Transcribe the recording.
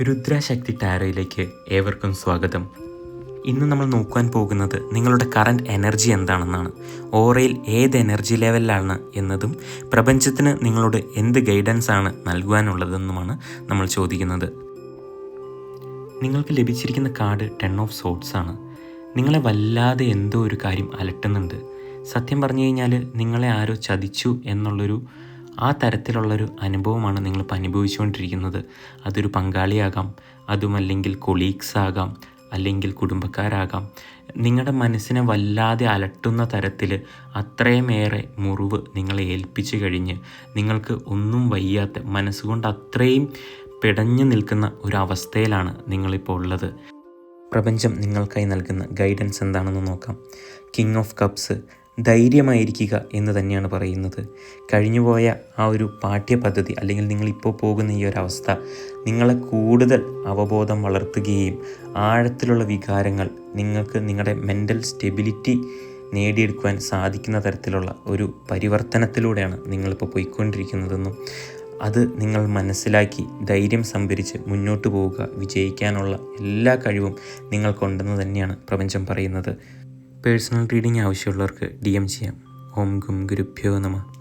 രുദ്രശക്തി ടാരോയിലേക്ക് ഏവർക്കും സ്വാഗതം. ഇന്ന് നമ്മൾ നോക്കുവാൻ പോകുന്നത് നിങ്ങളുടെ കറൻറ്റ് എനർജി എന്താണെന്നാണ്. ഓറയിൽ ഏത് എനർജി ലെവലിലാണ് എന്നതും പ്രപഞ്ചത്തിന് നിങ്ങളോട് എന്ത് ഗൈഡൻസ് ആണ് നൽകുവാനുള്ളതെന്നുമാണ് നമ്മൾ ചോദിക്കുന്നത്. നിങ്ങൾക്ക് ലഭിച്ചിരിക്കുന്ന കാർഡ് 10 ഓഫ് സോർഡ്സ് ആണ്. നിങ്ങളെ വല്ലാതെ എന്തോ ഒരു കാര്യം അലട്ടുന്നുണ്ട്. സത്യം പറഞ്ഞു കഴിഞ്ഞാൽ നിങ്ങളെ ആരോ ചതിച്ചു എന്നുള്ളൊരു ആ തരത്തിലുള്ളൊരു അനുഭവമാണ് നിങ്ങളിപ്പോൾ അനുഭവിച്ചുകൊണ്ടിരിക്കുന്നത്. അതൊരു പങ്കാളിയാകാം, അതുമല്ലെങ്കിൽ കൊളീഗ്സ് ആകാം, അല്ലെങ്കിൽ കുടുംബക്കാരാകാം. നിങ്ങളുടെ മനസ്സിനെ വല്ലാതെ അലട്ടുന്ന തരത്തിൽ അത്രയുമേറെ മുറിവ് നിങ്ങളെ ഏൽപ്പിച്ചു കഴിഞ്ഞ് നിങ്ങൾക്ക് ഒന്നും വയ്യാത്ത മനസ്സുകൊണ്ട് അത്രയും പിടഞ്ഞു നിൽക്കുന്ന ഒരവസ്ഥയിലാണ് നിങ്ങളിപ്പോൾ ഉള്ളത്. പ്രപഞ്ചം നിങ്ങൾക്കായി നൽകുന്ന ഗൈഡൻസ് എന്താണെന്ന് നോക്കാം. കിങ് ഓഫ് കപ്സ്, ധൈര്യമായിരിക്കുക എന്ന് തന്നെയാണ് പറയുന്നത്. കഴിഞ്ഞുപോയ ആ ഒരു പാഠ്യപദ്ധതി അല്ലെങ്കിൽ നിങ്ങളിപ്പോൾ പോകുന്ന ഈ ഒരു അവസ്ഥ നിങ്ങളെ കൂടുതൽ അവബോധം വളർത്തുകയും ആഴത്തിലുള്ള വികാരങ്ങൾ നിങ്ങൾക്ക് നിങ്ങളുടെ മെൻ്റൽ സ്റ്റെബിലിറ്റി നേടിയെടുക്കുവാൻ സാധിക്കുന്ന തരത്തിലുള്ള ഒരു പരിവർത്തനത്തിലൂടെയാണ് നിങ്ങളിപ്പോൾ പോയിക്കൊണ്ടിരിക്കുന്നതെന്നും അത് നിങ്ങൾ മനസ്സിലാക്കി ധൈര്യം സംഭരിച്ച് മുന്നോട്ട് പോവുക, വിജയിക്കാനുള്ള എല്ലാ കഴിവും നിങ്ങൾക്കുണ്ടെന്ന് തന്നെയാണ് പ്രപഞ്ചം പറയുന്നത്. പേഴ്സണൽ റീഡിംഗ് ആവശ്യമുള്ളവർക്ക് DM ചെയ്യാം. ഓം ഗും ഗുരുഭ്യോ നമഃ.